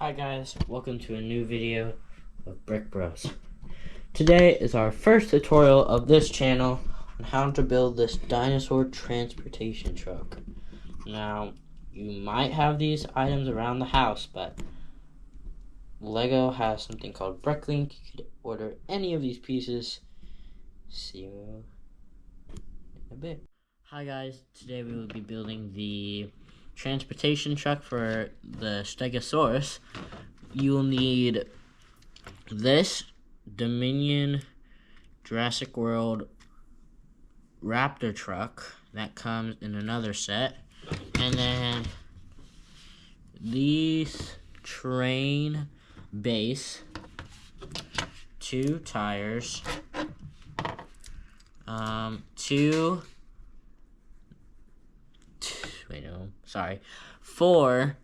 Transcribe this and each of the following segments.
Hi guys, welcome to a new video of Brick Bros. Today is our first tutorial of this channel on how to build this dinosaur transportation truck. Now, you might have these items around the house, but Lego has something called Bricklink. You could order any of these pieces. See you in a bit. Hi guys, today we will be building the transportation truck for the Stegosaurus. You will need this Dominion Jurassic World Raptor truck that comes in another set, and then these train base, 2 tires, 4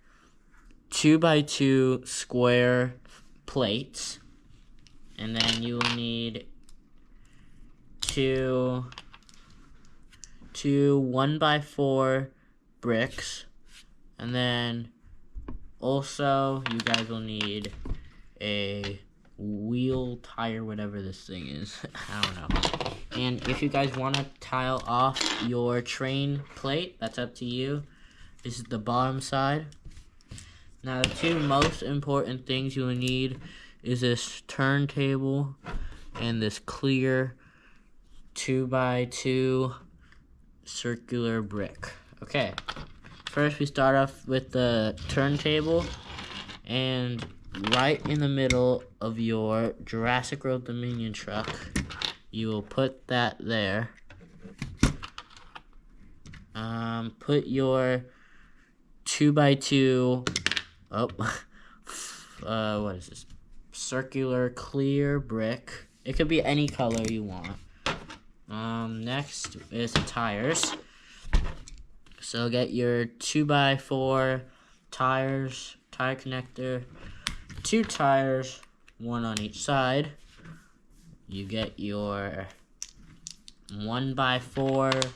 2x2 square plates, and then you will need two 1x4 bricks, and then also you guys will need a wheel tire, whatever this thing is. I don't know. And if you guys want to tile off your train plate, that's up to you. This is the bottom side. Now, the 2 most important things you will need is this turntable and this clear 2x2 circular brick. Okay, first we start off with the turntable, and right in the middle of your Jurassic World Dominion truck, you will put that there. Put your 2x2 what is this? Circular clear brick. It could be any color you want. Next is the tires. So get your 2x4 tires, tire connector, 2 tires, 1 on each side. You get your 1x4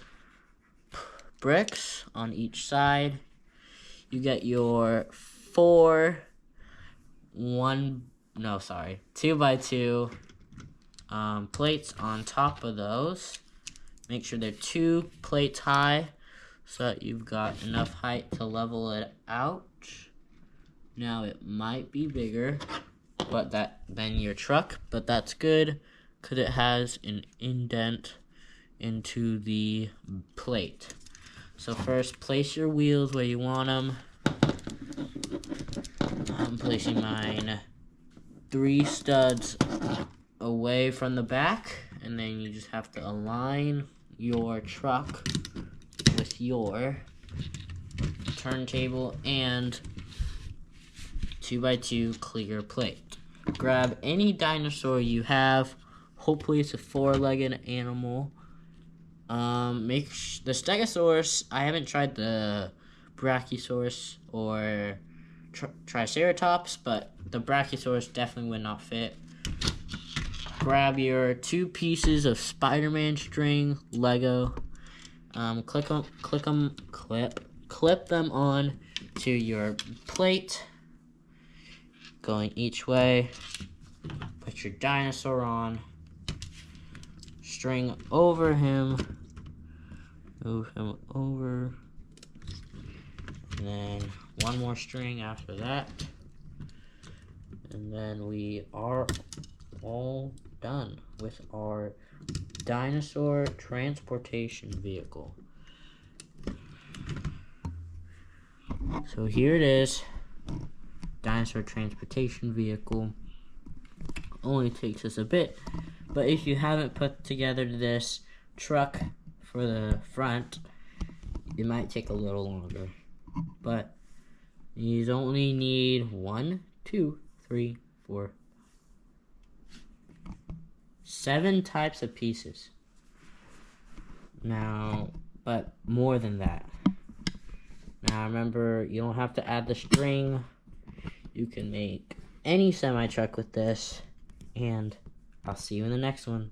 bricks on each side. You get your 2x2 plates on top of those. Make sure they're 2 plates high so that you've got enough height to level it out. Now it might be bigger than your truck, but that's good because it has an indent into the plate. So first, place your wheels where you want them. I'm placing mine 3 studs away from the back, and then you just have to align your truck with your turntable and 2x2 clear plate. Grab any dinosaur you have. Hopefully it's a 4-legged animal. The Stegosaurus, I haven't tried the Brachiosaurus or Triceratops, but the Brachiosaurus definitely would not fit. Grab your 2 pieces of Spider-Man string Lego. Clip them on to your plate, going each way. Put your dinosaur on. String over him. Move him over. And then 1 more string after that. And then we are all done with our dinosaur transportation vehicle. So here it is. Dinosaur transportation vehicle. Only takes us a bit, but if you haven't put together this truck for the front, it might take a little longer. But you only need 1, 2, 3, 4, 7 types of pieces. Now, but more than that. Now remember, you don't have to add the string. You can make any semi-truck with this, and I'll see you in the next one.